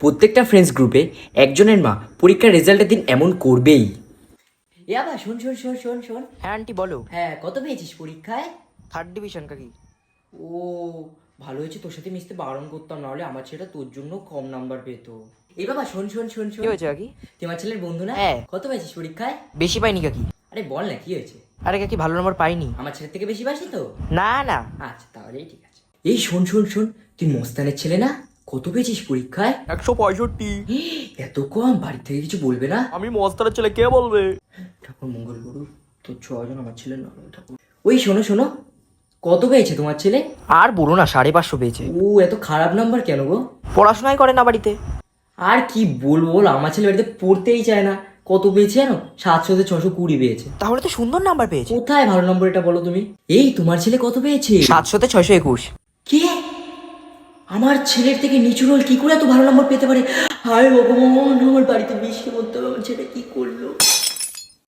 প্রত্যেকটা ফ্রেন্ডস গ্রুপে একজনের মা পরীক্ষার রেজাল্টের দিন এমন করবেই। এ আবার শোন শোন শোন শোন শোন। হ্যাঁ আন্টি বলো। হ্যাঁ, কত পেয়েছিস পরীক্ষায়? 3rd ডিভিশন কাকি। ও ভালো হয়েছে, তোর সাথে মিশতে বারণ করতাম, নাহলে আমার ছেলেটা তোর জন্য কম নাম্বার পেতো। এই বাবা শোন শোন শোন শোন। কি হয়েছে কাকি? তুই আমার ছেলের বন্ধু না? হ্যাঁ। কত পেয়েছিস পরীক্ষায়? বেশি পাইনি কাকি। আরে বল না কি হয়েছে? আরে কাকি ভালো নাম্বার পাইনি। আমার ছেলের থেকে বেশি পাসনি তো? না না। আচ্ছা তাহলেই ঠিক আছে। এই শোন শোন শোন, তুই মস্তানের ছেলে না? কত পেয়েছিস পরীক্ষায়? 165। এত কম? বাড়ি থেকে কিছু বলবে না? আমি মস্তানের ছেলে, কে বলবে? ঠাকুর মঙ্গল করু, তোর 6 জন আমার ছেলে নয় ঠাকুর। ওই শোনো শোনো, কত পেয়েছে তোমার ছেলে? আর বলো না, 550 পেয়েছে। ও এত খারাপ নাম্বার কেন গো? পড়াশোনাই করে না বাড়িতে। আর কি বলবো বল, আমার ছেলে বাড়িতে পড়তেই চায় না। কত পেয়েছে জানো? 700 তে 620 পেয়েছে। তাহলে তো সুন্দর নাম্বার পেয়েছে। কোথায় ভালো নম্বর এটা বলো তুমি? এই তোমার ছেলে কত পেয়েছে? 700 তে 621। কে? আমার ছেলের থেকে নিচু রোল কি করে এত ভালো নম্বর পেতে পারে? হায় ভগবান, আমার বাড়িতে বৃষ্টি করতে হবে, আমার ছেলে কি করলো?